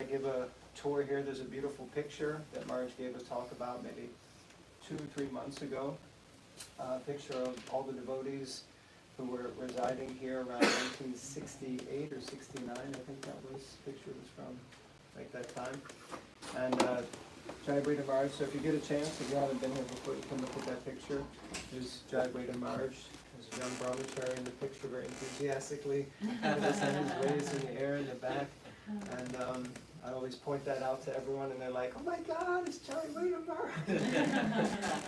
I give a tour here, there's a beautiful picture that Marge gave a talk about maybe 2 or 3 months ago. A picture of all the devotees who were residing here around 1968 or 69, I think that was, picture was from, like that time. And Jayadvaita Maharaj, so if you get a chance, if you haven't been here before, you can look at that picture. There's Jayadvaita Maharaj, there's a young brahmachari in the picture, very enthusiastically, having his hands raised in the air in the back. And I always point that out to everyone, and they're like, "Oh my God, it's Jayadvaita Maharaj!"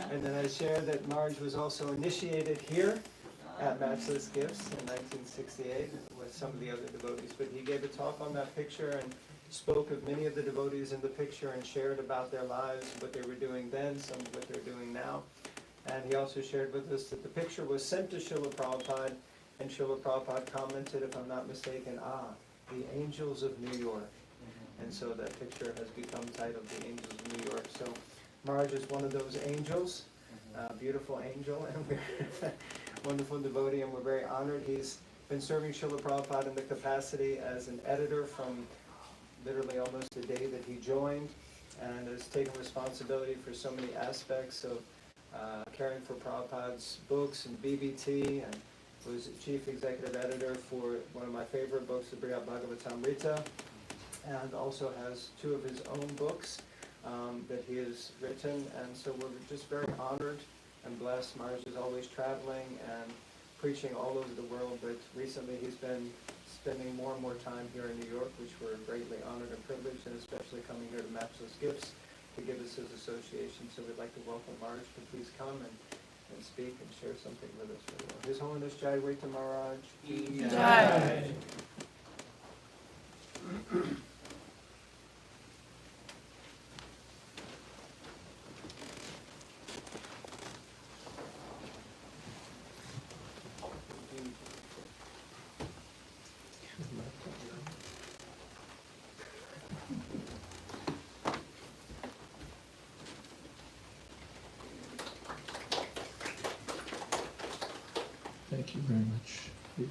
And then I share that Maharaj was also initiated here at Matchless Gifts in 1968 with some of the other devotees. But he gave a talk on that picture and spoke of many of the devotees in the picture and shared about their lives, what they were doing then, some of what they're doing now. And he also shared with us that the picture was sent to Srila Prabhupada, and Srila Prabhupada commented, if I'm not mistaken, the Angels of New York. And so that picture has become titled The Angels of New York. So Maharaj is one of those angels, beautiful angel, and we're wonderful devotee, and we're very honored. He's been serving Srila Prabhupada in the capacity as an editor from literally almost the day that he joined, and has taken responsibility for so many aspects of caring for Prabhupada's books and BBT, and was chief executive editor for one of my favorite books, the Brihad Bhagavatamrita, and also has 2 of his own books that he has written. And so we're just very honored and blessed. Maharaj is always traveling and preaching all over the world, but recently he's been spending more and more time here in New York, which we're greatly honored and privileged, and especially coming here to Matchless Gifts to give us his association. So we'd like to welcome Maharaj to please come and speak and share something with us. His Holiness Jayadvaita Maharaj. Jai. Thank you very much. If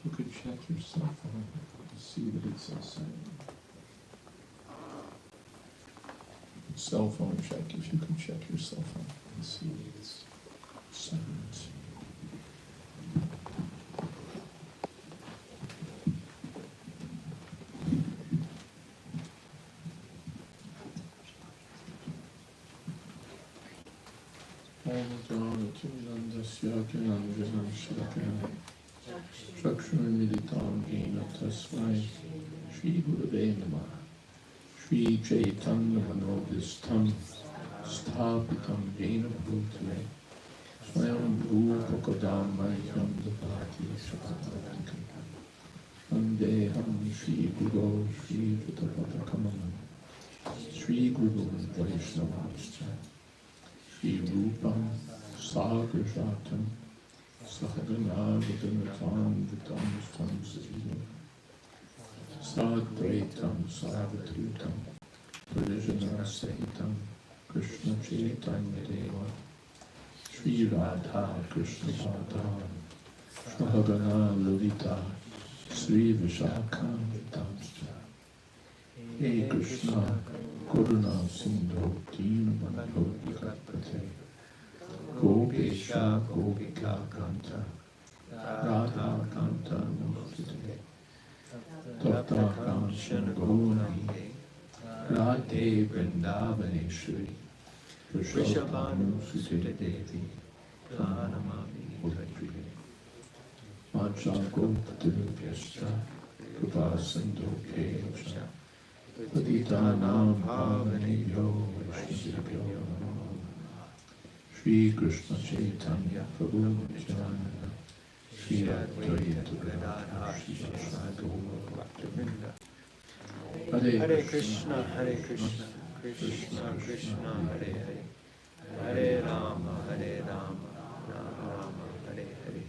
you could check your cell phone to see that it says silent. Cell phone check, if you could check your cell phone and see that it's silent. Chakshurmilitam Yena Tasmai Shri Gurave Namah Shri Chaitanya Manobhistam Sthapitam Yena Bhutale Swayam Bhupakadam Mahyam Dapati Shapatatikam Vandeham Shri Guru Shri Vitapadakamanam Shri Guru Vaishnavascha Shri Rupam Sagrajatam Sahagana Vidanatam Vitam Sajivam Sadvaitam Savatutam Parijana Sahitam Krishna Chaitanya Deva Sri Radha Krishna Padam Sahagana Lalita Sri Vishakam Vitamscha Hey Krishna Karuna Sindhu Deenabandhu Vikatpate Gopesha Gopika Kanta Radha Kanta Namostate Tata Kamshan Gaurani Radhe Vrindavaneshwari Vrishabhanu Sute Devi Pranamami Mudri Machakopatirubhyascha Kripa Sindhu Kevacha Paditanam Bhavanebhyo Vaishnavibhyo Namo Shri Krishna Chaitanya Prabhu Nityananda Shri Advaita Gadadhar Shri Gaura Bhaktivinoda Hare Krishna Hare Krishna Krishna Krishna Hare Hare Hare Rama Hare Rama Rama Rama Hare Hare.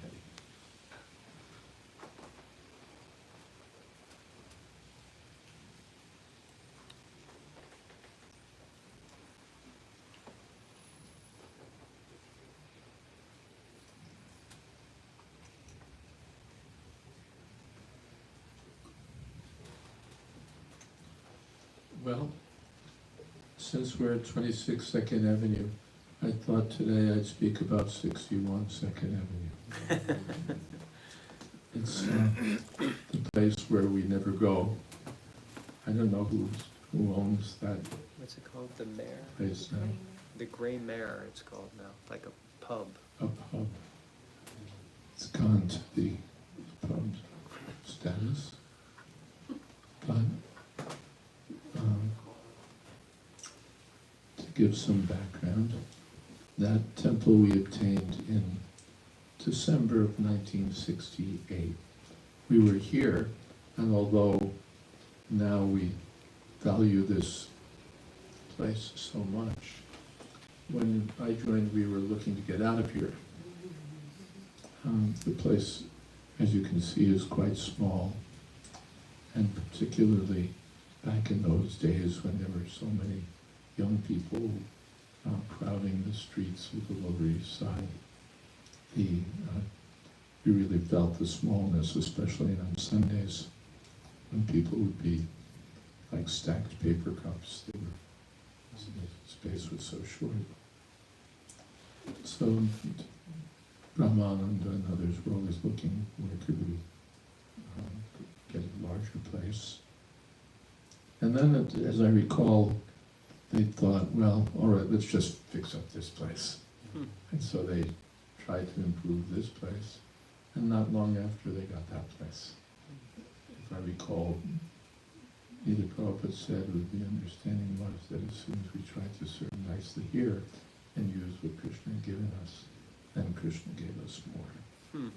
Well, since we're at 26 Second Avenue, I thought today I'd speak about 61 Second Avenue. It's the place where we never go. I don't know who owns that What's it called? The Mare? place now. The Gray Mare, it's called now. Like a pub. A pub. It's gone to the pub status. But to give some background, that temple we obtained in December of 1968. We were here, and although now we value this place so much, when I joined, we were looking to get out of here. The place, as you can see, is quite small, and particularly back in those days when there were so many young people crowding the streets of the Lower East Side, we really felt the smallness, especially on Sundays, when people would be like stacked paper cups. The space was so short. So Brahmananda and others were always looking where could we get a larger place. And then, as I recall, they thought, well, all right, let's just fix up this place. And so they tried to improve this place, and not long after they got that place. If I recall, either Prabhupada said, or the understanding was that as soon as we tried to serve nicely here and use what Krishna had given us, then Krishna gave us more.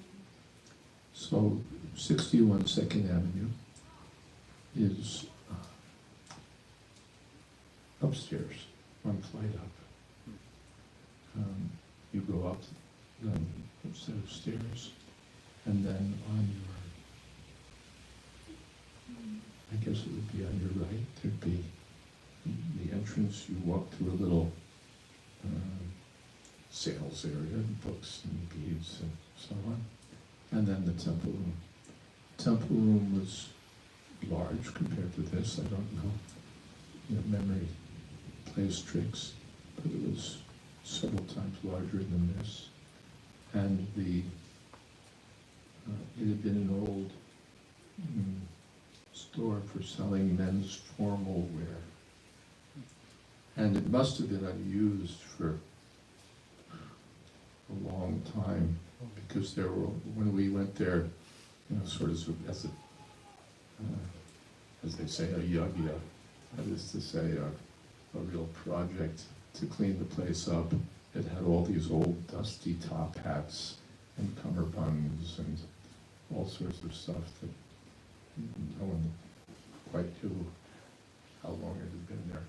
So 61 Second Avenue is upstairs, one flight up. You go up a set of stairs, and then on your, I guess it would be on your right, there'd be the entrance. You walk through a little sales area, books and beads and so on, and then the temple room. Temple room was large compared to this. I don't know, memory plays tricks, but it was several times larger than this. And it had been an old store for selling men's formal wear. And it must have been unused for a long time, because there were, when we went there, sort of as they say, a yagya, that is to say, a real project to clean the place up. It had all these old dusty top hats and cummerbunds and all sorts of stuff that no one quite knew how long it had been there.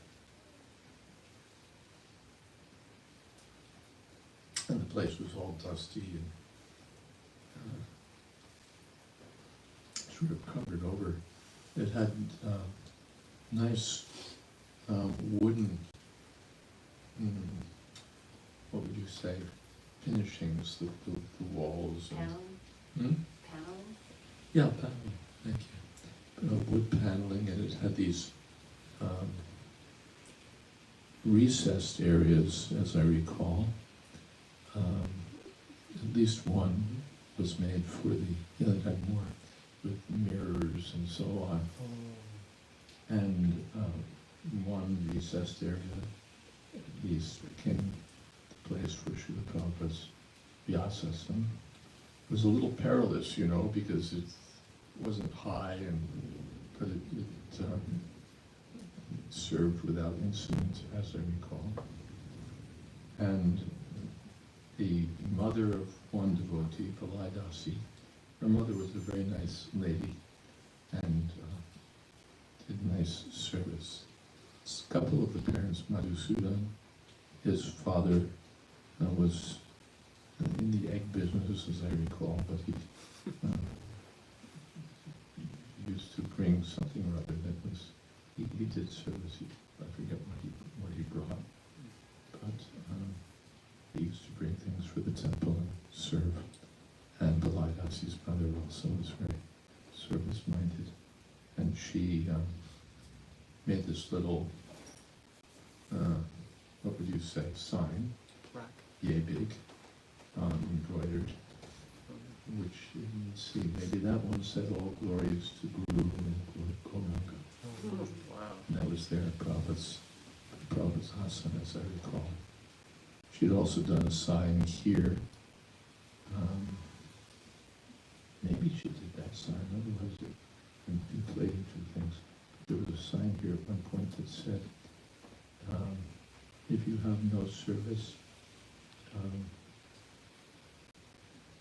And the place was all dusty and sort of covered over. It had nice wooden, what would you say, finishings, the walls. Paneling? Paneling? Yeah, paneling, thank you. Wood paneling, and it had these recessed areas, as I recall. At least one was made for it had more with mirrors and so on. And one recessed area, at least, became the place for Srila Prabhupada's Vyasasana. It was a little perilous, because it wasn't high, but it served without incident, as I recall. And the mother of one devotee, Palaidasi, her mother was a very nice lady and did nice service. A couple of the parents, Madhusudan, his father was in the egg business, as I recall, but he used to bring something or other that was, he did service, I forget what he brought, but he used to bring things for the temple and serve. And Balaidasi's mother also was very service-minded, and she made this little, what would you say, sign, Black. yay big, embroidered, which you can see, maybe that one said all glories to Guru and Gauranga. Wow. And that was there at Prabhupada's asana, as I recall. She'd also done a sign here. Maybe she did that sign, otherwise I'm conflating two things. There was a sign here at one point that said, if you have no service,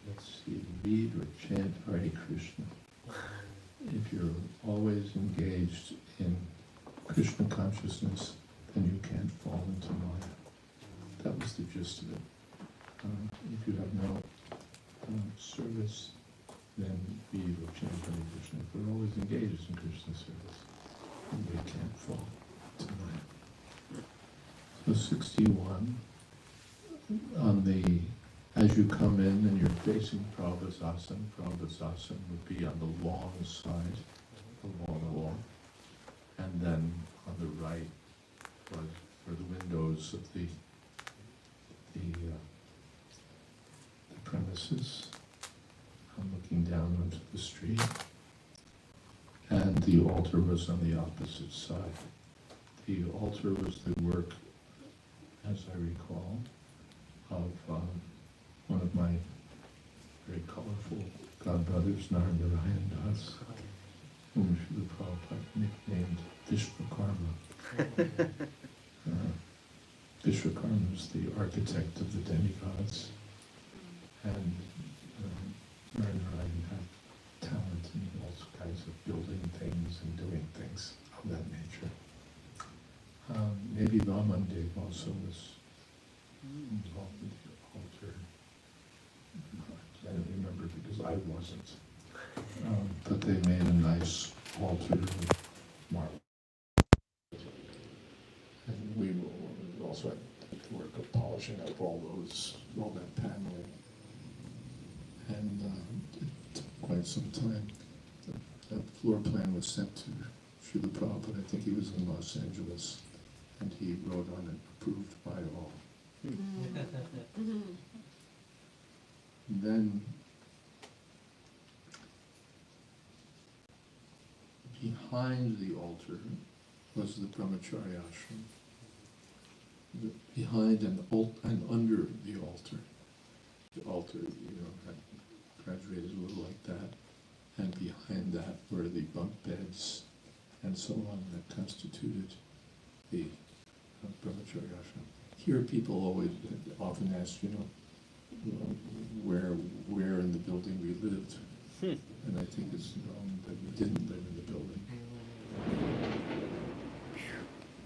let's see, read or chant Hare Krishna. If you're always engaged in Krishna consciousness, then you can't fall into Maya. That was the gist of it. If you have no service, then read or chant Hare Krishna. If we're always engaged in Krishna service, then we can't fall into Maya. So 61, on the, as you come in and you're facing Prabhupada's asana would be on the long side, the long wall. And then on the right were the windows of the premises. I'm looking down onto the street. And the altar was on the opposite side. The altar was the work, as I recall, of one of my very colorful godbrothers, Narendarayan Das, whom Srila Prabhupada nicknamed Vishwakarma. Vishwakarma is the architect of the demigods, and Narendarayan had talent in all kinds of building things and doing things of that nature. Maybe Vamandev also was involved with the altar. I don't remember because I wasn't. But they made a nice altar with marble. And we also had the work of polishing up all that paneling. And it took quite some time. That floor plan was sent to Srila Prabhupada. I think he was in Los Angeles. And he wrote on it, approved by all. And then behind the altar was the brahmacharya ashram. Behind and under the altar. The altar, had graduated a little like that. And behind that were the bunk beds and so on that constituted the brahmacharya ashram. Here people often ask, where in the building we lived. And I think it's known that we didn't live in the building.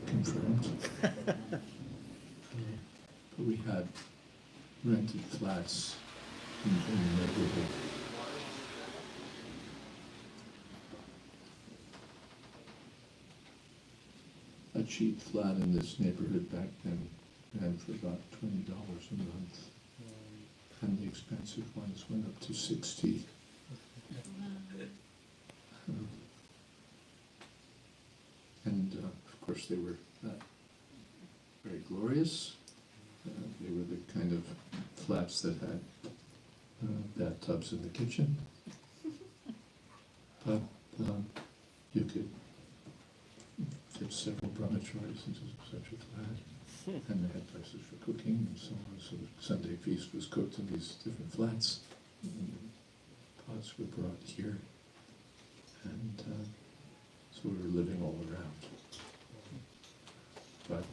Confirmed. But we had rented flats in the neighborhood. A cheap flat in this neighborhood back then ran for about $20 a month. And the expensive ones went up to 60. And of course they were not very glorious. They were the kind of flats that had bathtubs in the kitchen. But you could get several brahmacharis into such a flat. And they had places for cooking and so on. So the Sunday feast was cooked in these different flats. And the pots were brought here. And so we were living all around. But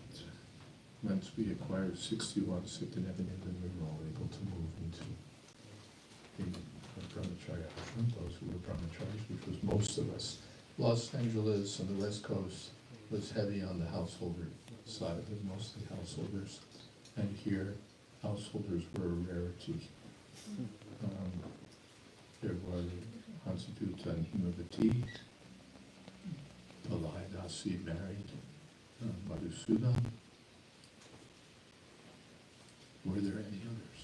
once we acquired 61 Siddhanavanan, we were all able to move into the brahmacharya ashram, those who were brahmacharis, which was most of us. Los Angeles and the West Coast was heavy on the householder side. It was mostly householders. And here, householders were a rarity. There were Hansaduta and Himavati, Palahidasi married Madhusudan. Were there any others?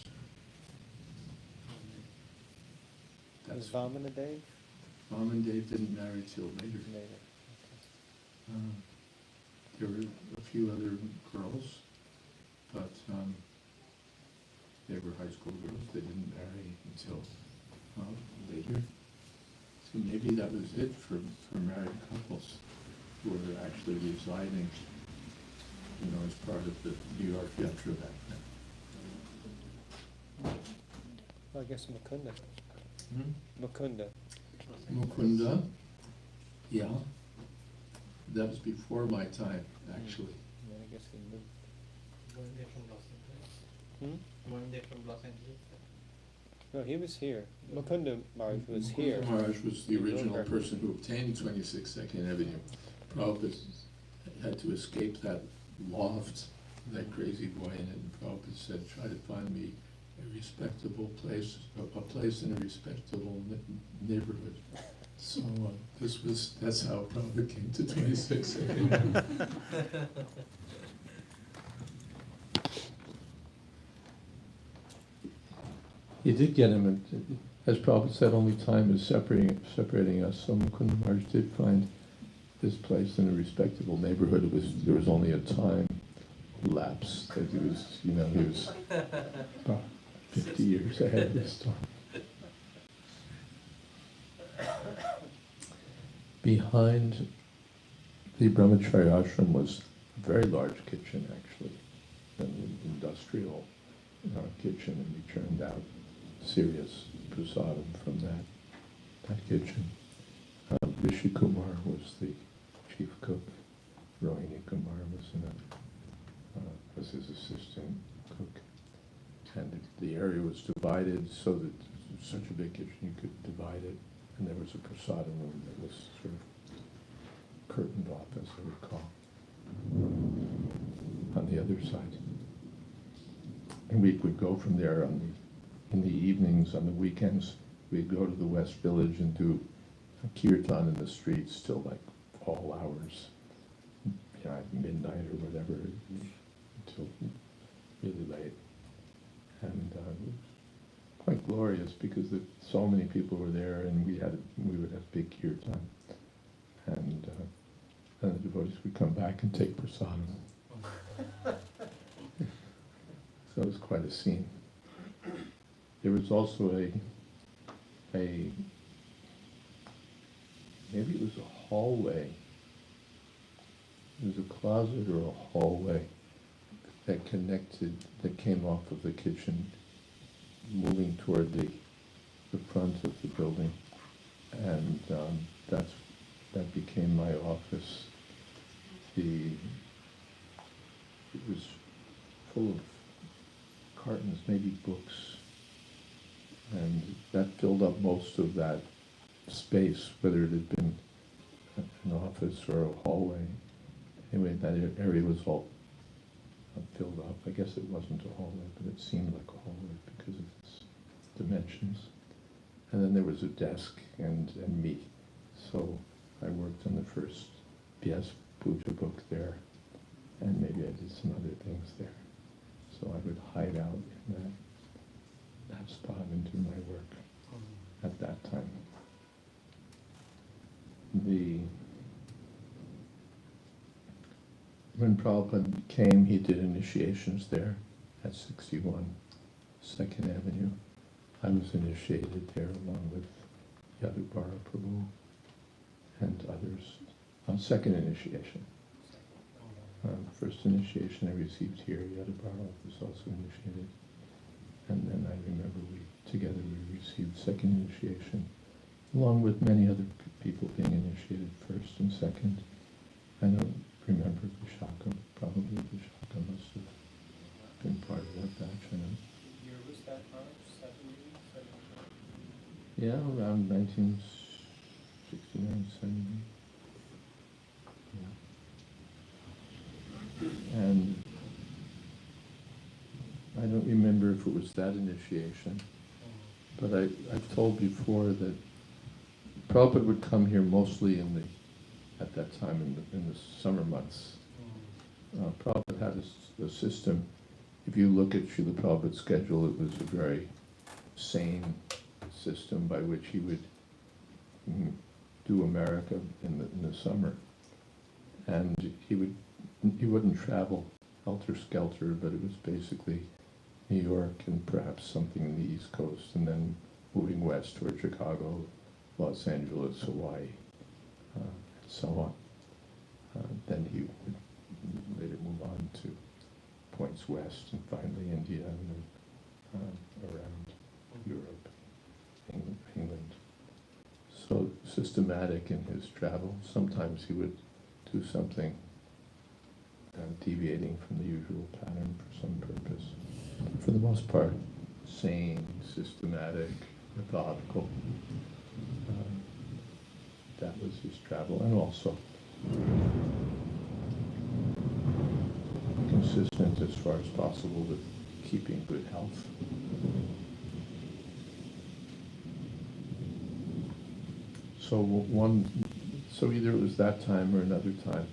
Was Vamandev? Mom and Dave didn't marry till later. Later. there were a few other girls, but they were high school girls. They didn't marry until later. So maybe that was it for married couples who were actually residing, as part of the New York Yatra back then. I guess Mukunda. Hmm? Mukunda. Mukunda, yeah. That was before my time, actually. Yeah, I guess he moved. Weren't they from Los Angeles? Hmm? Weren't they from Los Angeles? No, he was here. Mukunda Maharaj was here. Mukunda Maharaj was the In original Yoga. person who obtained 26th Avenue. Prabhupada had to escape that loft, that crazy boy in it, and Prabhupada said, try to find me a respectable place, a place in a respectable neighborhood. So that's how Prabhupada came to 26th Avenue. He did get him, as Prabhupada said, only time is separating us. So Mukunda Maharaj did find this place in a respectable neighborhood. There was only a time lapse that he was about 50 years ahead of his time. Behind the Brahmacharya ashram was a very large kitchen, actually, an industrial kitchen, and we turned out serious prasadam from that kitchen. Rishi Kumar was the chief cook. Rohini Kumar was his assistant cook. And the area was divided so that it was such a big kitchen you could divide it. And there was a prasadam room that was sort of curtained off, as I recall, on the other side. And we would go from there in the evenings, on the weekends. We'd go to the West Village and do a kirtan in the streets till like all hours, at midnight or whatever, until really late. And it was quite glorious because so many people were there, and we would have big kirtan, and the devotees would come back and take prasadam. So it was quite a scene. There was also maybe it was a hallway. There was a closet or a hallway that came off of the kitchen, moving toward the front of the building, and that became my office. It was full of cartons, maybe books, and that filled up most of that space, whether it had been an office or a hallway. Anyway, that area was all filled up. I guess it wasn't a hallway, but it seemed like a hallway because of its dimensions. And then there was a desk and me. So I worked on the first PS Puja book there, and maybe I did some other things there. So I would hide out in that spot and do my work at that time. When Prabhupada came, he did initiations there at 61 2nd Avenue. I was initiated there along with Jayadvaita Prabhu and others. Second initiation. First initiation I received here, Jayadvaita was also initiated. And then I remember together we received second initiation, along with many other people being initiated first and second. I don't remember Vishaka, probably Vishaka must have been part of that batch, I know. Year was that, March? 70, 71? Yeah, around 1969, 70. Yeah. And I don't remember if it was that initiation, but I've told before that Prabhupada would come here mostly at that time in the summer months. Prabhupada had a system. If you look at Srila Prabhupada's schedule, it was a very sane system by which he would do America in the summer. And he would he wouldn't travel helter-skelter, but it was basically New York and perhaps something in the East Coast, and then moving west toward Chicago, Los Angeles, Hawaii, and so on. Then he would later move on to points west, and finally India, and then around Europe, England. So systematic in his travel. Sometimes he would do something deviating from the usual pattern for some purpose. For the most part, sane, systematic, methodical. That was his travel, and also consistent as far as possible with keeping good health. So either it was that time or another time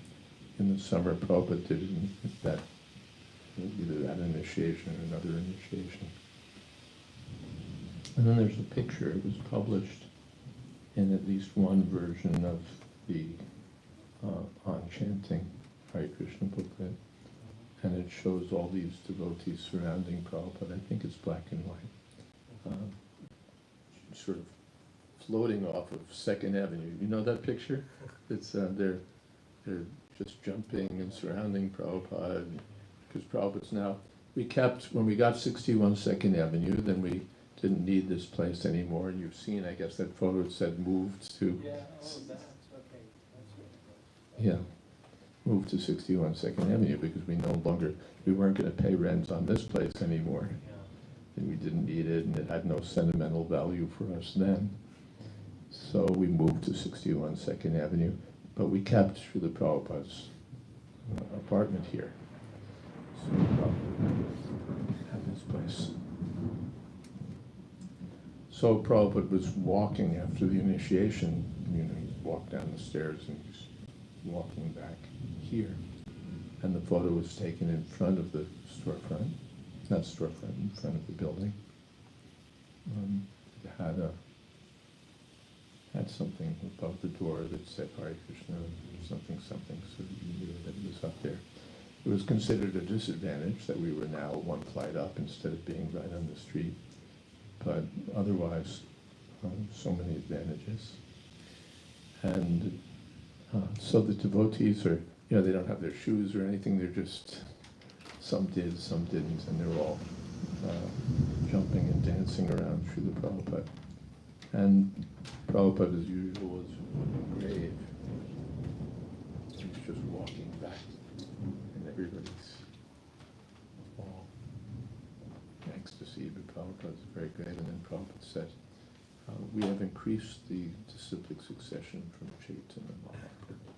in the summer, Prabhupada did that, either that initiation or another initiation. And then there's a picture. It was published in at least one version of the On Chanting Hare Krishna booklet, and it shows all these devotees surrounding Prabhupada. I think it's black and white, sort of floating off of Second Avenue. You know that picture? It's they're just jumping and surrounding Prabhupada, because Prabhupada's now, when we got 61 Second Avenue, then we didn't need this place anymore, and you've seen, I guess, that photo, it said moved to, Yeah, that's okay. yeah, moved to 61 Second Avenue, because we weren't going to pay rent on this place anymore, and we didn't need it, and it had no sentimental value for us then. So we moved to 61 Second Avenue, but we kept Srila Prabhupada's apartment here. So Prabhupada had this place. So Prabhupada was walking after the initiation, he walked down the stairs and he's walking back here. And the photo was taken in front of the storefront, not storefront, in front of the building. It had something above the door that said Hare Krishna, something, so you knew that it was up there. It was considered a disadvantage that we were now one flight up instead of being right on the street, but otherwise, so many advantages. And so the devotees are, they don't have their shoes or anything, they're just, some did, some didn't, and they're all jumping and dancing around Srila Prabhupada. And Prabhupada, as usual, was grave. He's just walking back, and everybody's all in ecstasy, but Prabhupada's very grave. And then Prabhupada said, we have increased the disciplic succession from Chaitanya Mahaprabhu.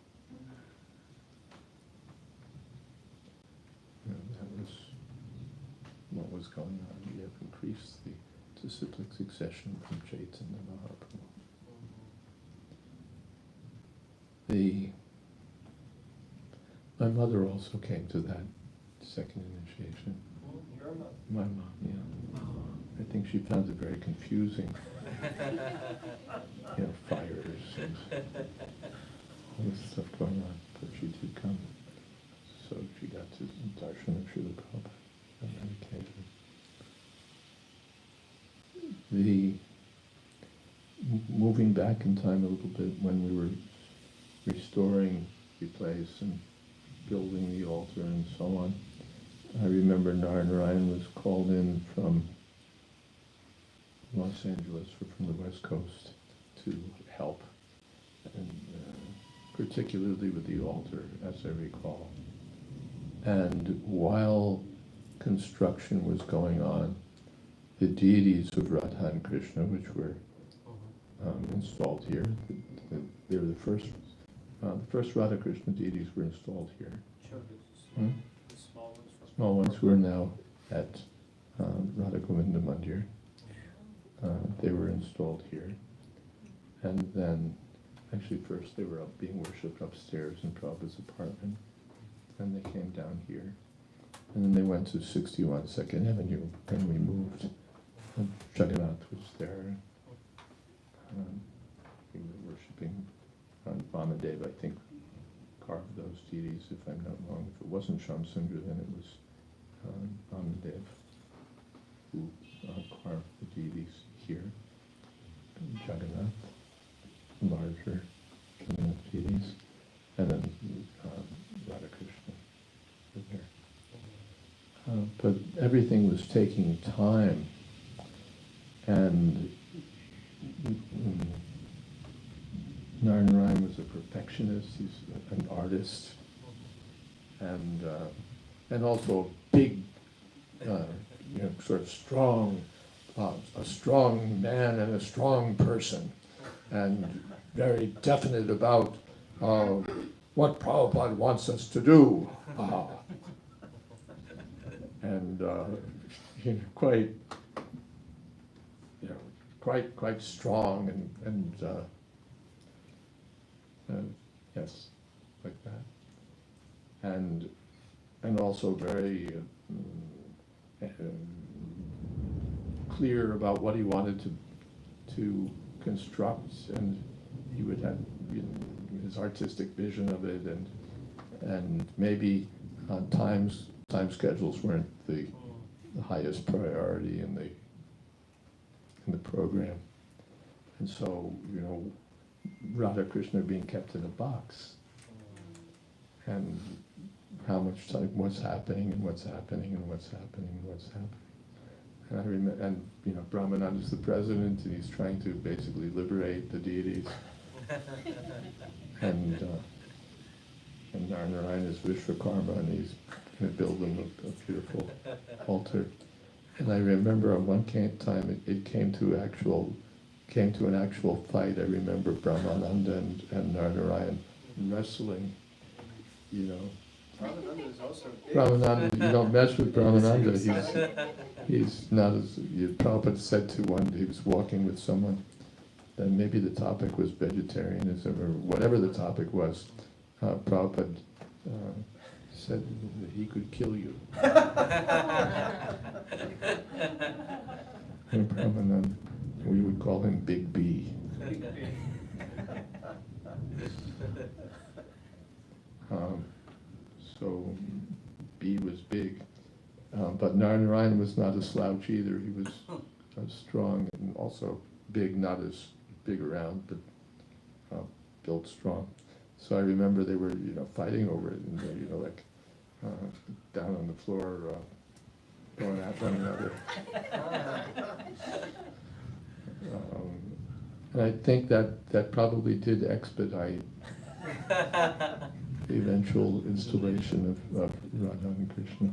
That was what was going on. We have increased the disciplic succession from Chaitanya Mahaprabhu. My mother also came to that second initiation. Your mother? My mom, yeah. I think she found it very confusing. Fires and all this stuff going on, but she did come. So she got to darshan of Srila Prabhupada on that occasion. Moving back in time a little bit, when we were restoring the place and building the altar and so on, I remember Narayan was called in from Los Angeles or from the West Coast to help, and particularly with the altar, as I recall. And while construction was going on, the deities of Radha and Krishna, which were installed here, they were the first Radha Krishna deities were installed here. Sure, the small ones. Small ones who are now at Radha Govinda Mandir. They were installed here. And then, actually first they were being worshipped upstairs in Prabhupada's apartment. Then they came down here. And then they went to 61 2nd Avenue, and we moved. And Jagannath was there. We were worshipping Vamadeva, I think, carved those deities deities, if I'm not wrong. If it wasn't Shamsundra, then it was Namadev, who carved the deities here. Jagannath, larger Jagannath deities, and then Radha Krishna were there. But everything was taking time, and Narayana was a perfectionist. He's an artist, and also a big, sort of strong, a strong man and a strong person, and very definite about what Prabhupada wants us to do, and quite strong and yes, like that, and also very clear about what he wanted to construct, and he would have his artistic vision of it, and maybe time schedules weren't the highest priority in the program, and so Radha Krishna being kept in a box, and how much time, what's happening and what's happening and what's happening and what's happening. And I remember, and Brahmananda is the president, and he's trying to basically liberate the deities. And Narayana is Vishwakarma, and he's going to build them a beautiful altar. And I remember on one time it came to an actual fight. I remember Brahmananda and Narayana wrestling, Brahmananda is also big. Brahmananda, you don't mess with Brahmananda. He's not as, Prabhupada said to one, he was walking with someone, and maybe the topic was vegetarianism or whatever the topic was. Prabhupada said that he could kill you. And Brahmananda, we would call him Big B. So B was big, but Narayana was not a slouch either. He was strong and also big, not as big around, but built strong. So I remember they were, fighting over it, and they, like down on the floor, going at one another. And I think that probably did expedite the eventual installation of Radha and Krishna.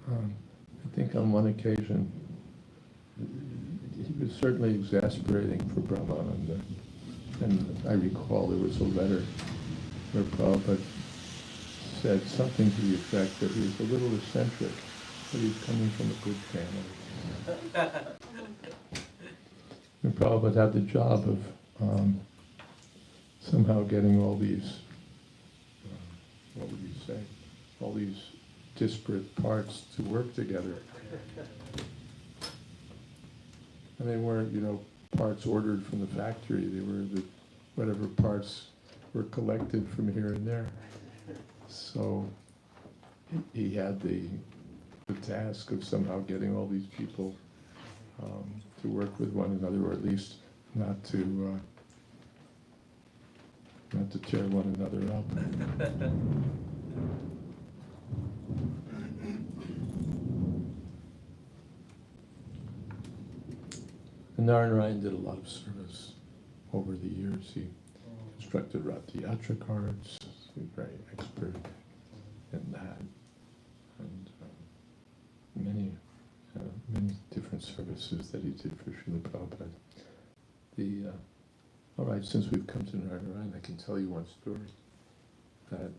I think on one occasion, he was certainly exasperating for Brahmananda. And I recall there was a letter where Prabhupada said something to the effect that he was a little eccentric, but he's coming from a good family. And Prabhupada had the job of somehow getting all these, what would you say, all these disparate parts to work together. And they weren't, parts ordered from the factory. They were whatever parts were collected from here and there. So he had the task of somehow getting all these people to work with one another, or at least not to tear one another up. And Narayana did a lot of service over the years. He constructed Rathayatra cards. He was very expert in that, and many different services that he did for Srila Prabhupada. All right, since we've come to Narayana, I can tell you one story. That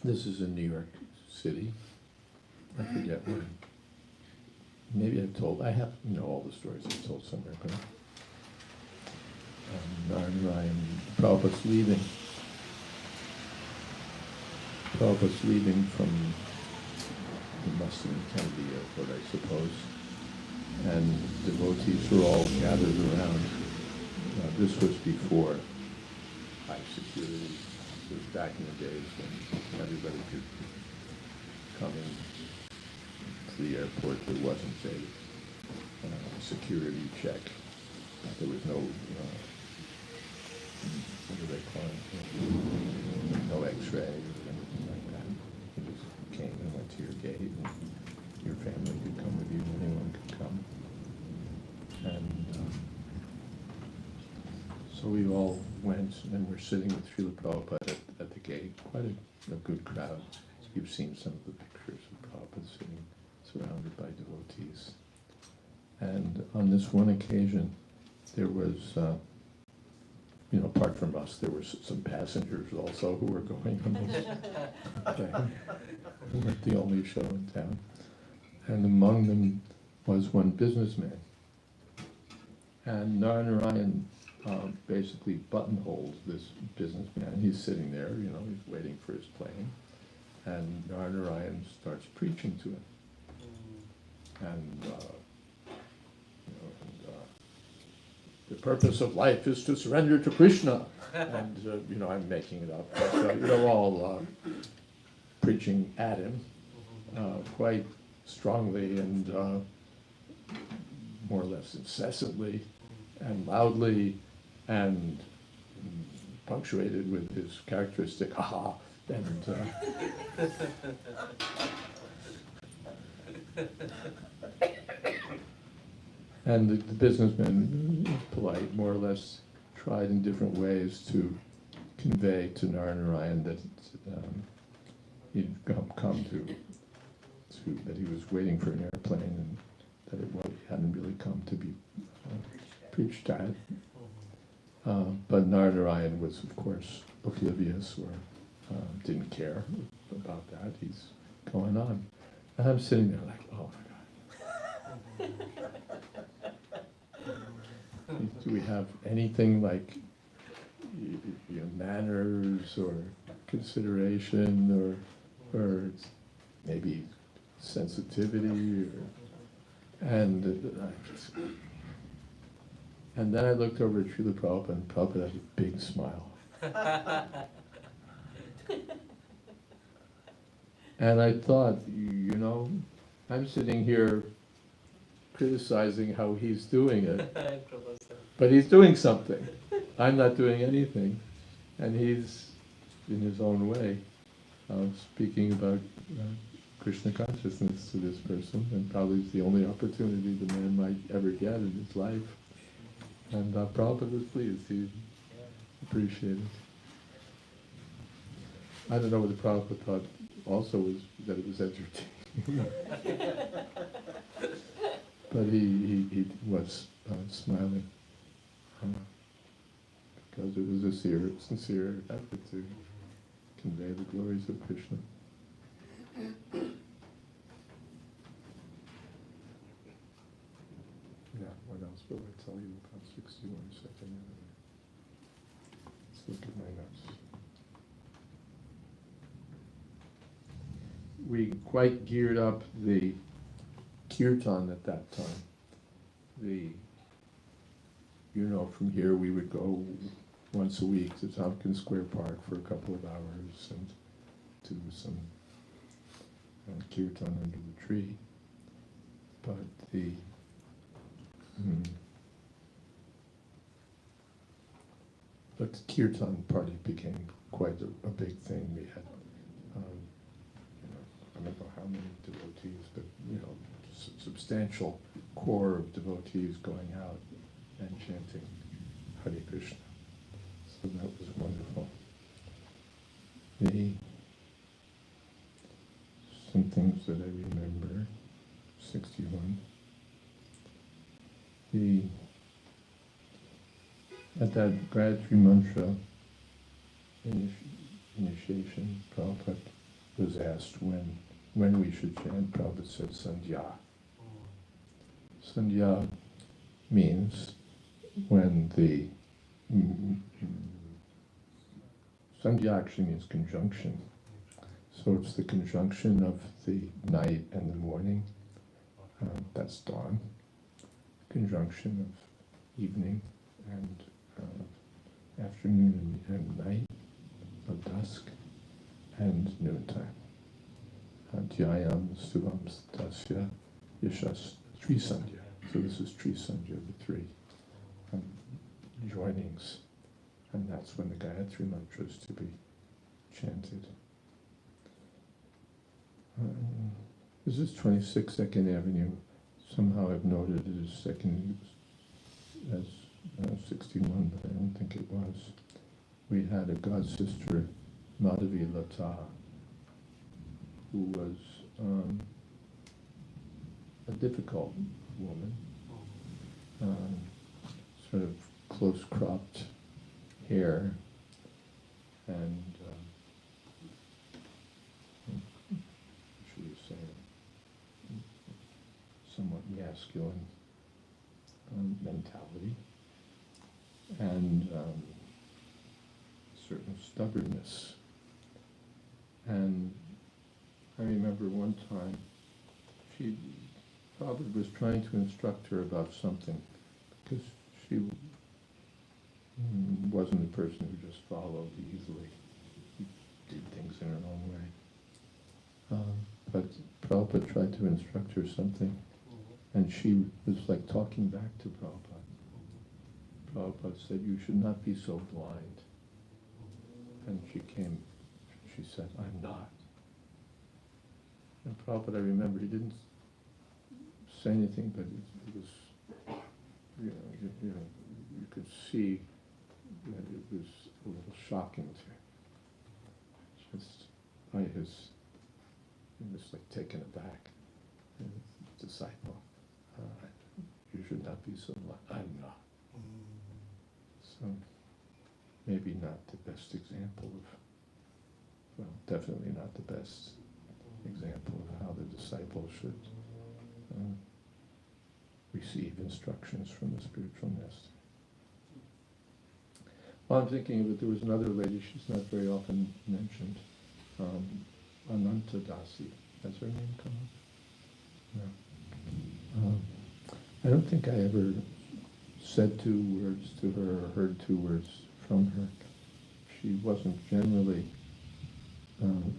this is in New York City. I forget when. Maybe I have all the stories I've told somewhere, but Narayana, Prabhupada's leaving. Prabhupada's leaving from the Muslim Kennedy Airport, I suppose, and devotees were all gathered around this was before high security. It was back in the days when everybody could come in to the airport. There wasn't a security check. There was no, what do they call it? No X-ray or anything like that. You just came and went to your gate, and your family could come with you, anyone could come. And so we all went, and we're sitting with Srila Prabhupada at the gate, quite a good crowd. You've seen some of the pictures of Prabhupada sitting surrounded by devotees. And on this one occasion, there was, apart from us, there were some passengers also who were going on this. Okay. We weren't the only show in town. And among them was one businessman. And Narayana basically buttonholed this businessman. He's sitting there, he's waiting for his plane. And Narayana starts preaching to him. And, the purpose of life is to surrender to Krishna. And, I'm making it up. But, all preaching at him quite strongly and more or less incessantly and loudly and punctuated with his characteristic ha-ha. And and the businessman was polite, more or less tried in different ways to convey to Narayana that he'd come to that he was waiting for an airplane and that he hadn't really come to be preached at. But Narayana was, of course, oblivious or didn't care about that. He's going on. And I'm sitting there like, oh my God. Do we have anything like manners or consideration or maybe sensitivity and then I looked over at Srila Prabhupada, and Prabhupada had a big smile. And I thought, I'm sitting here criticizing how he's doing it, but he's doing something. I'm not doing anything. And he's, in his own way, speaking about Krishna consciousness to this person, and probably it's the only opportunity the man might ever get in his life. And Prabhupada was pleased. He appreciated it. I don't know what the Prabhupada thought also was that it was entertaining. But he was smiling because it was a sincere effort to convey the glories of Krishna. Yeah, what else will I tell you about 61 second? Let's look at my notes. We quite geared up the kirtan at that time. From here we would go once a week to Tompkins Square Park for a couple of hours and do some kirtan under the tree. But the kirtan party became quite a big thing. We had, I don't know how many devotees, but substantial core of devotees going out and chanting Hare Krishna. So that was wonderful. Some things that I remember, 61. At that Gayatri Mantra initiation, Prabhupada was asked when we should chant. Prabhupada said Sandhya. Sandhya means when the Sandhya actually means conjunction. So it's the conjunction of the night and the morning. That's dawn. Conjunction of evening and afternoon and night, of dusk, and noontime. Dhyayam Suvam Tasya Yashas Trisandhya. So this is Trisandhya, the three joinings. And that's when the Gayatri mantra is to be chanted. This is 26 Second Avenue. Somehow I've noted it as second as 61, but I don't think it was. We had a god sister, Madhavi Lata, who was a difficult woman, sort of close-cropped hair, and she was somewhat masculine mentality, and certain stubbornness. And I remember one time she probably was trying to instruct her about something, because she wasn't a person who just followed easily. She did things in her own way. But Prabhupada tried to instruct her something, and she was like talking back to Prabhupada. Prabhupada said, "You should not be so blind." And she said, "I'm not." And Prabhupada, I remember, he didn't say anything, but it was, you could see that it was a little shocking to him. Just by he was like taken aback. And his disciple, "You should not be so blind." "I'm not." So maybe not the best example of, well, definitely not the best example of how the disciple should receive instructions from the spiritual master. Well, I'm thinking of it, there was another lady, she's not very often mentioned, Ananta Dasi. Has her name come up? No. I don't think I ever said 2 words to her or heard 2 words from her. She wasn't generally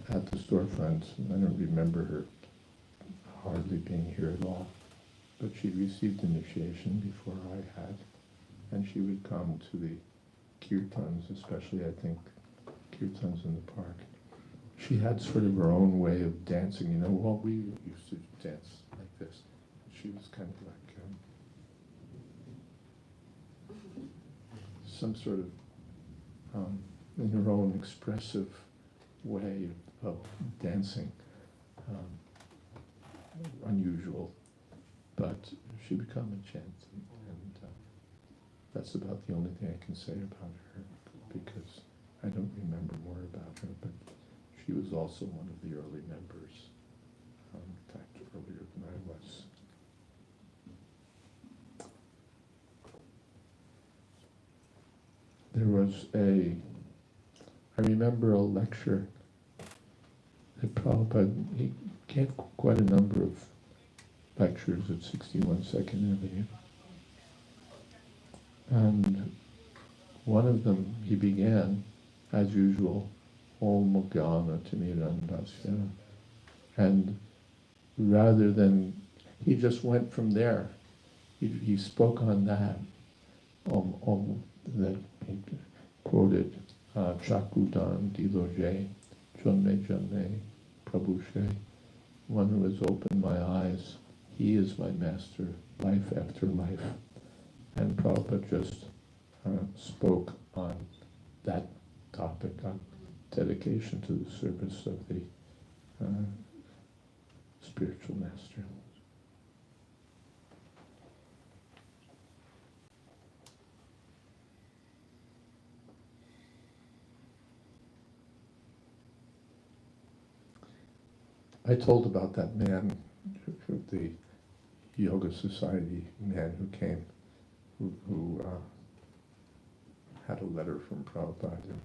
at the storefront. I don't remember her hardly being here at all. But she received initiation before I had, and she would come to the kirtans, especially, I think, kirtans in the park. She had sort of her own way of dancing, well, we used to dance like this. She was kind of like some sort of, in her own expressive way of dancing, unusual, but she would come and chant, and that's about the only thing I can say about her, because I don't remember more about her, but she was also one of the early members, in fact, earlier than I was. There was I remember a lecture that Prabhupada, he gave quite a number of lectures at 61 Second Avenue. And one of them, he began, as usual, Om Mogana Timirandasya. And rather than, he just went from there. He spoke on that. That he quoted Chakudan Diloje, Junme Junme, Prabhushe, one who has opened my eyes. He is my master, life after life. And Prabhupada just spoke on that topic, on dedication to the service of the spiritual master. I told about that man, the Yoga Society man who came, who had a letter from Prabhupada and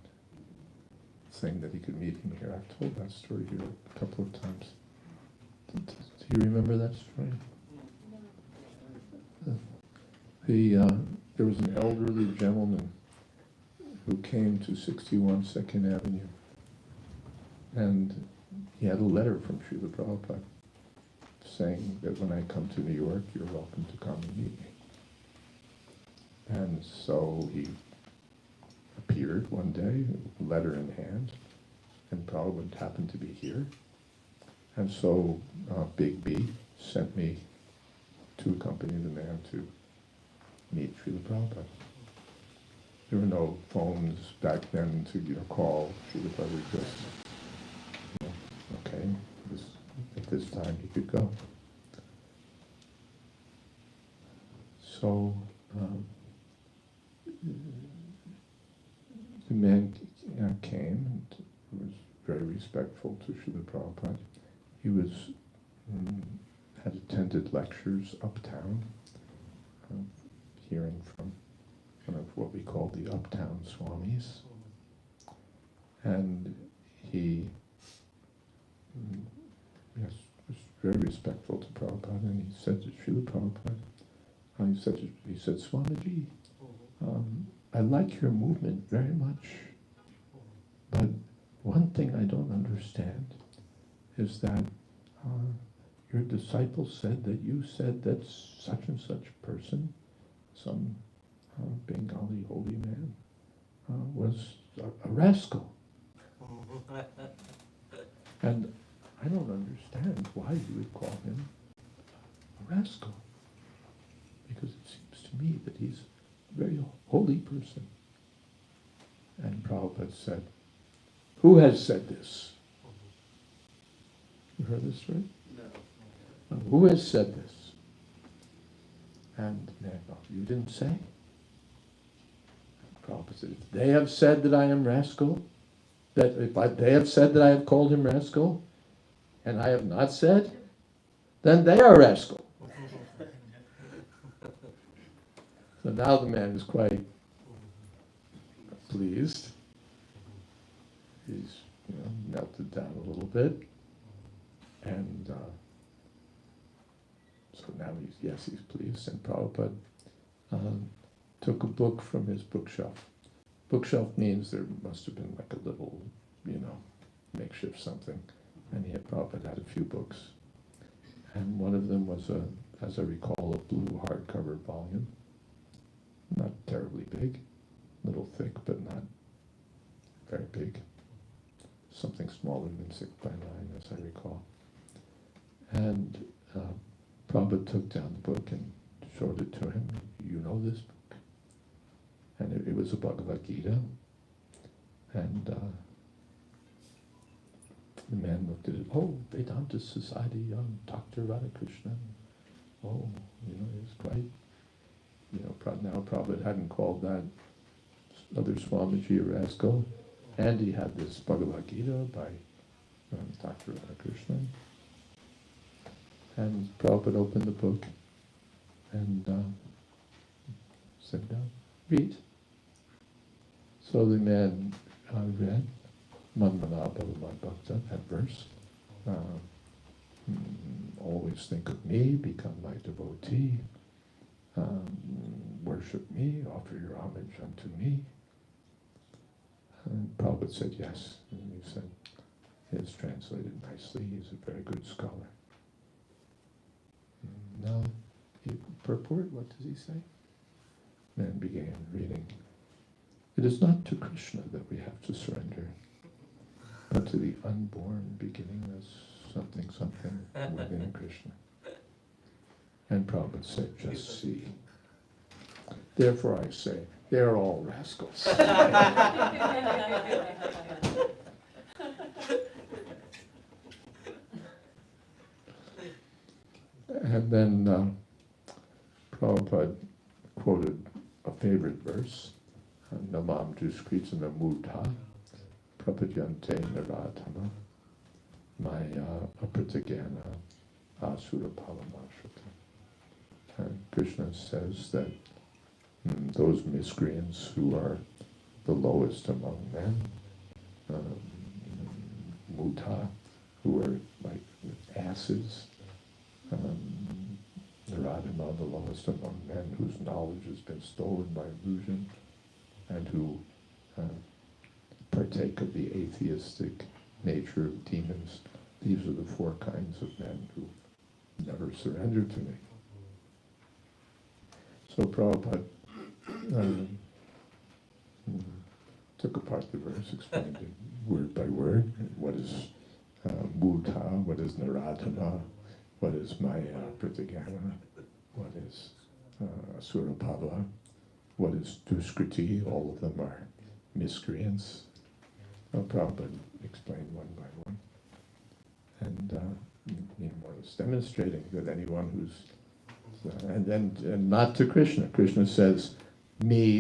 saying that he could meet him here. I've told that story here a couple of times. Do you remember that story? There was an elderly gentleman who came to 61 2nd Avenue, and he had a letter from Srila Prabhupada saying that when I come to New York, you're welcome to come and meet me. And so he appeared one day, letter in hand, and Prabhupada happened to be here. And so Big B sent me to accompany the man to meet Srila Prabhupada. There were no phones back then to call Srila Prabhupada. Just, okay, at this time he could go. So the man came and was very respectful to Srila Prabhupada. He was had attended lectures uptown, hearing from one of what we call the uptown Swamis. And he was very respectful to Prabhupada, and he said to Srila Prabhupada, he said, Swamiji, I like your movement very much, but one thing I don't understand is that your disciple said that you said that such and such person, some Bengali holy man, was a rascal. And I don't understand why you would call him a rascal, because it seems to me that he's a very holy person. And Prabhupada said, who has said this? You heard this, right? No. Who has said this? And man, no, you didn't say. Prabhupada said, if they have said that I am rascal, that if they have said that I have called him rascal, and I have not said, then they are rascal. So now the man is quite pleased. He's melted down a little bit. And so now he's pleased. And Prabhupada took a book from his bookshelf. Bookshelf means there must have been like a little, makeshift something. And Prabhupada had a few books. And one of them was, as I recall, a blue hardcover volume. Not terribly big, a little thick, but not very big. Something smaller than 6 by 9, as I recall. And Prabhupada took down the book and showed it to him. You know this book? And it was a Bhagavad Gita. And the man looked at it. Oh, Vedanta Society, Dr. Radhakrishnan. Oh, it's quite, now Prabhupada hadn't called that other Swamiji a rascal. And he had this Bhagavad Gita by Dr. Radhakrishnan. And Prabhupada opened the book and said, read. So the man read, Manmana Bhagavan Bhakta, that verse. Always think of me, become my devotee. Worship me, offer your homage unto me. And Prabhupada said yes. And he said, it's translated nicely. He's a very good scholar. Now, purport, what does he say? Man began reading. It is not to Krishna that we have to surrender, but to the unborn beginning as something within Krishna. And Prabhupada said, just see. Therefore I say, they're all rascals. And then Prabhupada quoted a favorite verse, Namam Duskritana Mudha, Prapadyante Naratana, Maya Apratagana Asura Palamashrita. And Krishna says that those miscreants who are the lowest among men, Mudha, who are like asses, Naradama, the lowest among men, whose knowledge has been stolen by illusion, and who partake of the atheistic nature of demons. These are the four kinds of men who never surrendered to me. So Prabhupada took apart the verse, explained it word by word. What is Buddha, what is Naradama, what is Maya Pratigama, what is Surabhava, what is Duskriti, all of them are miscreants. Prabhupada explained one by one. And was demonstrating that anyone who's, and not to Krishna. Krishna says, me,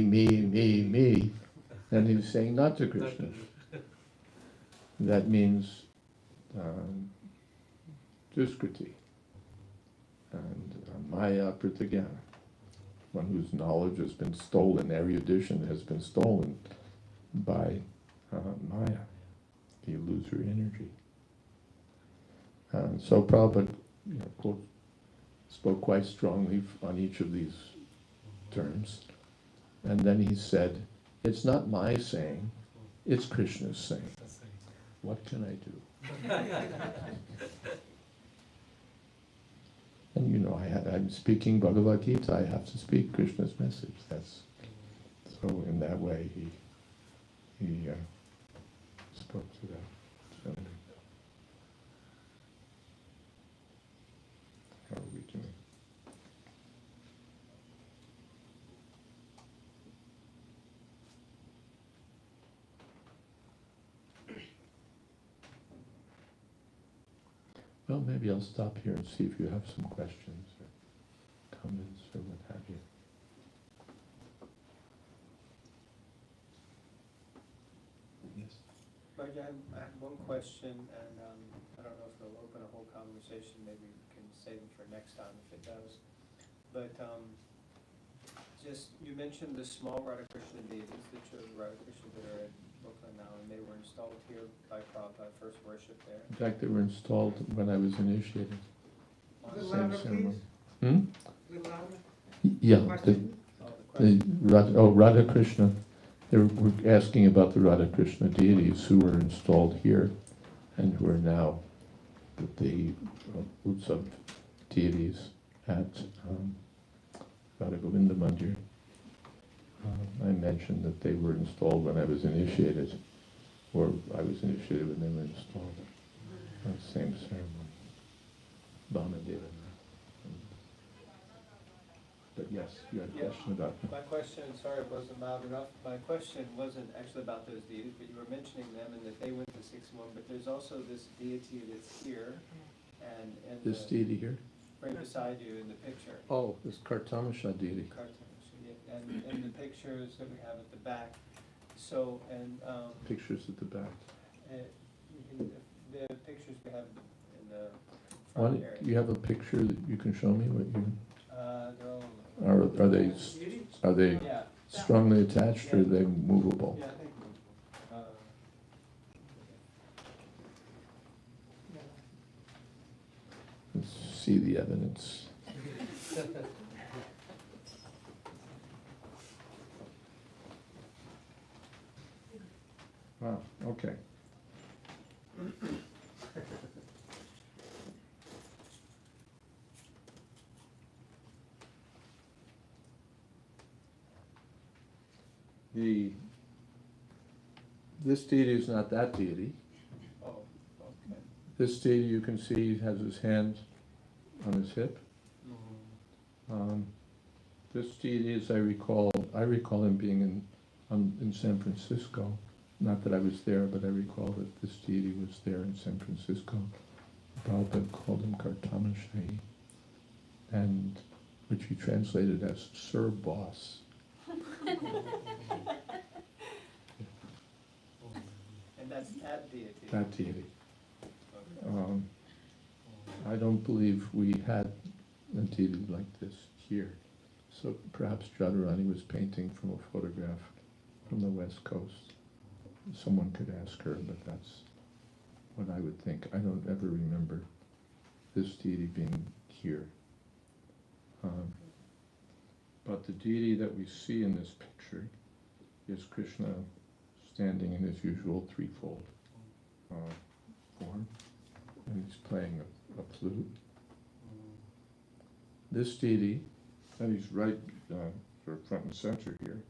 and he's saying not to Krishna. That means Duskriti and Maya Pratigana, one whose knowledge has been stolen, erudition has been stolen by Maya, the illusory energy. So Prabhupada spoke quite strongly on each of these terms. And then he said, it's not my saying, it's Krishna's saying. What can I do? And I'm speaking Bhagavad Gita, I have to speak Krishna's message. So in that way he spoke to that. So, how are we doing? Well, maybe I'll stop here and see if you have some questions or comments or what have you. Yes. But yeah, I have one question, and I don't know if it'll open a whole conversation, maybe we can save it for next time if it does. But just, you mentioned the small Radha Krishna deities, the children of Radha Krishna that are in Brooklyn now, and they were installed here by Prabhupada, first worship there. In fact, they were installed when I was initiated. Little Same louder, ceremony. please. Little louder. Yeah, Question? Radha Krishna. They were asking about the Radha Krishna deities who were installed here and who are now the Utsav deities at Radha Govinda Mandir. I mentioned that they were installed when I was initiated, or I was initiated when they were installed. Same ceremony. Vamadeva. But yes, you had a question about them. My question, sorry it wasn't loud enough, my question wasn't actually about those deities, but you were mentioning them and that they went to 6-1, but there's also this deity that's here, and This deity here? right beside you in the picture. Oh, this Kartamasha deity. And the pictures that we have at the back, so, and, Pictures at the back. the pictures we have in the Why front don't area. you have a picture that you can show me what you, They're all. are they Yeah. strongly attached or are they movable? Yeah, I think, Let's see the evidence. Wow, okay. This deity is not that deity. oh, okay. This deity you can see has his hand on his hip. This deity, as I recall him being in San Francisco. Not that I was there, but I recall that this deity was there in San Francisco. Prabhupada called him Kartamashahi, and which he translated as Sir Boss. And that's that deity? That deity. Okay. I don't believe we had a deity like this here. So perhaps Radharani was painting from a photograph from the West Coast. Someone could ask her, but that's what I would think. I don't ever remember this deity being here. But the deity that we see in this picture is Krishna standing in his usual threefold form, and he's playing a flute. This deity, and he's right sort of front and center here.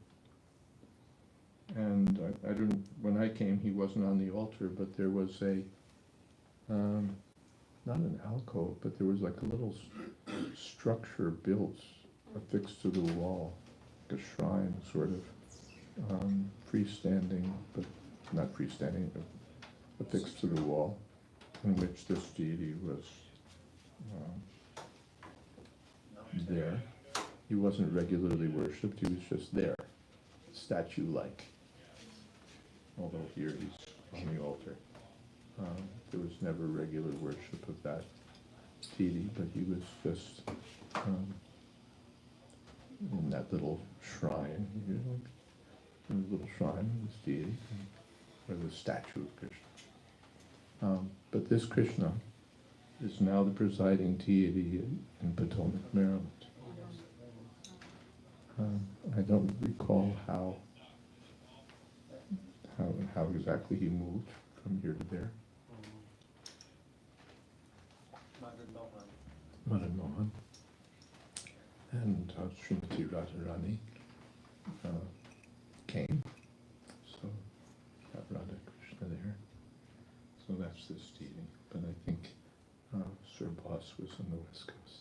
And I didn't, when I came, he wasn't on the altar, but there was not an alcove, but there was like a little structure built, affixed to the wall, like a shrine, sort of, freestanding, but not freestanding, but affixed to the wall, in which this deity was there. He wasn't regularly worshipped, he was just there, statue-like. Although here he's on the altar. There was never regular worship of that deity, but he was just in that little shrine, you know, in the little shrine of this deity, or the statue of Krishna. But this Krishna is now the presiding deity in Potomac, Maryland. I don't recall how exactly he moved from here to there. Madan Mohan. And Srimati Radharani came. So, got Radha Krishna there. So that's this deity. But I think Sir Boss was on the West Coast.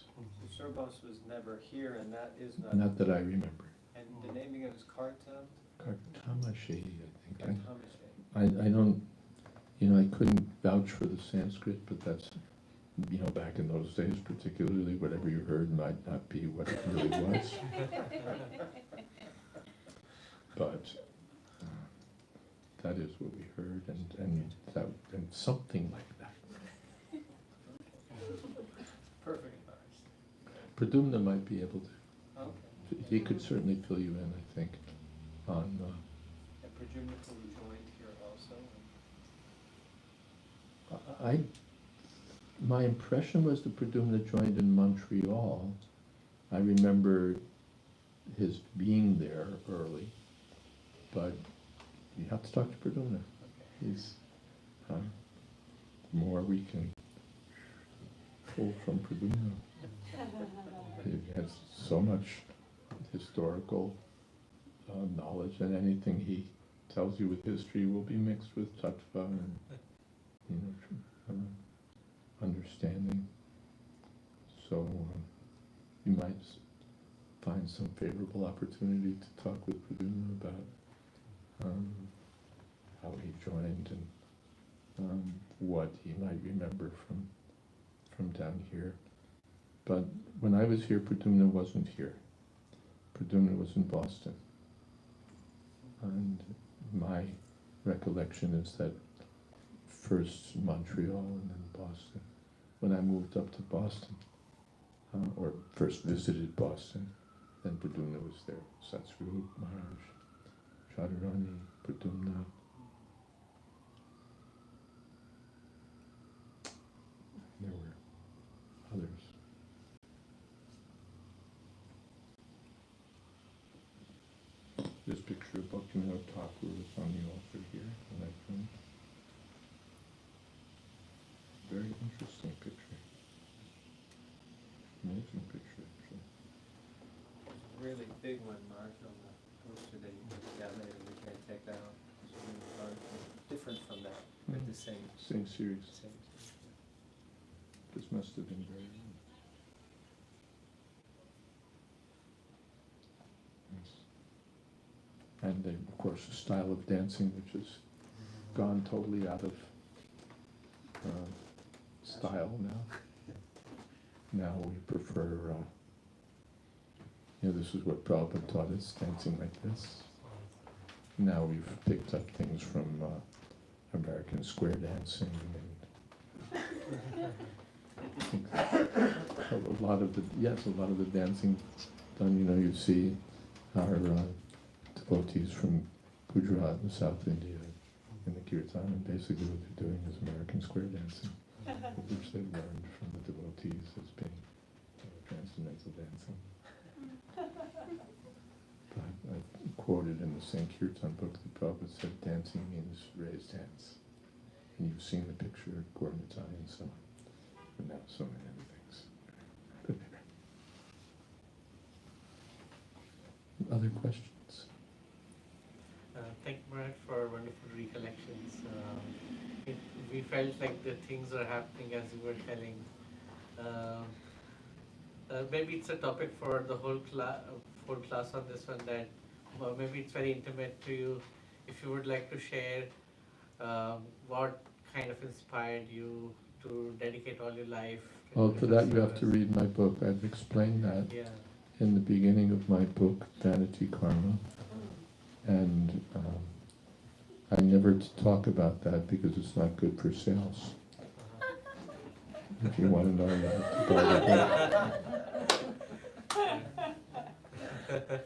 Sir Boss was never here, and that is not. Not that I remember. And the naming of his Kartam? Kartamashi, I think. Kartamashi. I don't, you know, I couldn't vouch for the Sanskrit, but that's, you know, back in those days particularly, whatever you heard might not be what it really was. But that is what we heard, and something like that. Perfect. Pradumna might be able to. Okay. He could certainly fill you in, I think, on. And Prajumna joined here also? My impression was that Pradumna joined in Montreal. I remember his being there early, but you have to talk to Pradumna. He's the more we can pull from Pradumna. He has so much historical knowledge, and anything he tells you with history will be mixed with tattva and, you know, understanding. So you might find some favorable opportunity to talk with Pradumna about how he joined and what he might remember from down here. But when I was here, Pradumna wasn't here. Pradumna was in Boston. And my recollection is that first Montreal and then Boston. When I moved up to Boston, or first visited Boston, then Pradumna was there. Satsvarup Maharaj, Radharani, Pradumna. There were others. This picture of Bhaktivinoda Thakur is on the altar here, and I think very interesting picture. Amazing picture, actually. Really big one, Mark, on the poster that you put together, we can't take that out. It's really hard. Different from that, but the same. Same series. Same. This must have been very nice. And then, of course, a style of dancing which has gone totally out of style now. Now we prefer, you know, this is what Prabhupada taught us, dancing like this. Now we've picked up things from American square dancing and a lot of the dancing done, you know, you see our devotees from Gujarat and South India in the kirtan, and basically what they're doing is American square dancing, which they learned from the devotees as being transcendental dancing. But I quoted in in the Sankirtan book, the Prabhupada said dancing means raised hands. And you've seen the picture of Gormatai and so on. And now so many other things. Other questions? Thank you, Maharaj, for wonderful recollections. We felt like the things are happening as you were telling. Maybe it's a topic for the whole class on this one, that maybe it's very intimate to you. If you would like to share what kind of inspired you to dedicate all your life. Well, for that you have to read my book. I've explained that Yeah. in the beginning of my book, Vanity Karma. And I never talk about that because it's not good for sales. If you want to know, you have to buy the book.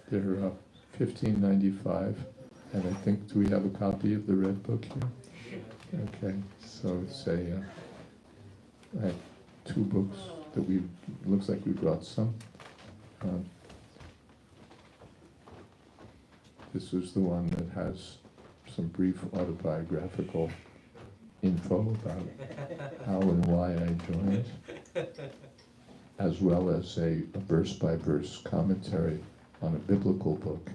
They're $15.95, and I think, do we have a copy of the red book here? Okay, so it's I have two books that looks like we brought some. This is the one that has some brief autobiographical info about how and why I joined, as well as a verse-by-verse commentary on a biblical book,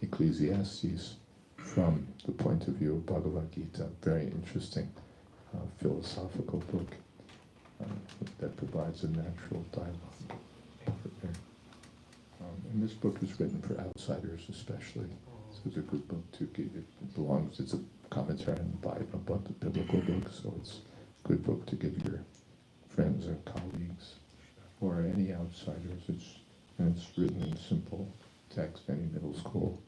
Ecclesiastes, from the point of view of Bhagavad Gita. Very interesting philosophical book that provides a natural dialogue. And this book is written for outsiders especially. So it's a good book to give. It belongs, it's a commentary on the Bible, about the biblical book, so it's a good book to give your friends and colleagues or any outsiders. And it's written in simple text. Any middle school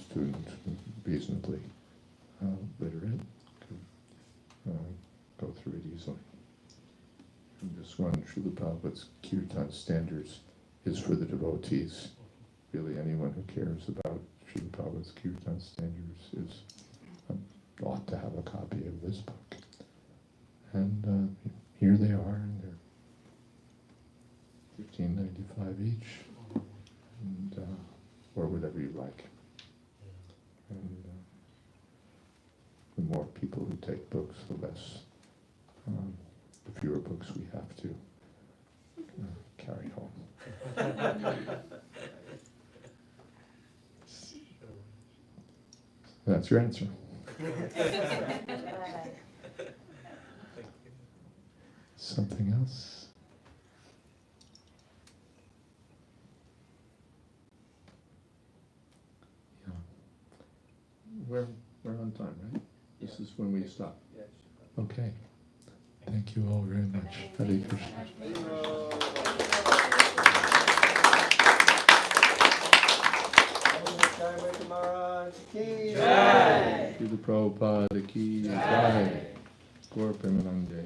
student, reasonably literate, could go through it easily. And this one, Srila Prabhupada's Kirtan Standards, is for the devotees. Really, anyone who cares about Srila Prabhupada's Kirtan Standards ought to have a copy of this book. And here they are, and they're $15.95 each, and or whatever you like. And the more people who take books, the less, the fewer books we have to carry home. That's your answer. Something else? Yeah. We're on time, right? This is when we stop. Okay. Thank you all very much. Hare Krishna. Jayadvaita Maharaj ki Jai. Srila Prabhupada ki Jai. Gaur Premanande.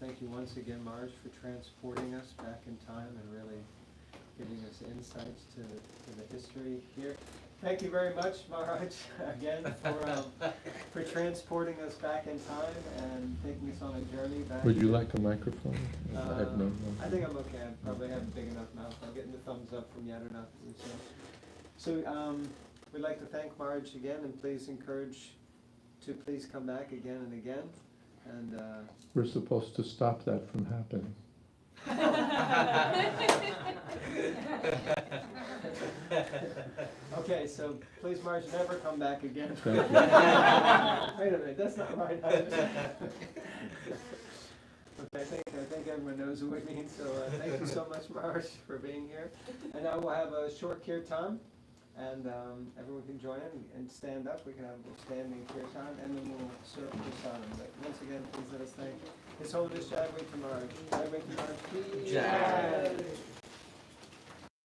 Thank you once again, Maharaj, for transporting us back in time and really giving us insights to the history here. Thank you very much, Maharaj, again, for transporting us back in time and taking us on a journey back. Would you like a microphone? I have no. I think I'm okay. I probably have a big enough mouth. I'm getting the thumbs up from Yaduna. So we'd like to thank Maharaj again, and please encourage to please come back again and again. And We're supposed to stop that from happening. okay, so please, Maharaj, never come back again. Thank you. Wait a minute, that's not right. Okay, I think everyone knows what we mean. So thank you so much, Maharaj, for being here. And now we'll have a short kirtan, and everyone can join in and stand up. We can have a standing kirtan, and then we'll serve prasadam. But once again, please let us thank His Holiness Jayadvaita Maharaj. Jayadvaita Maharaj ki Jai.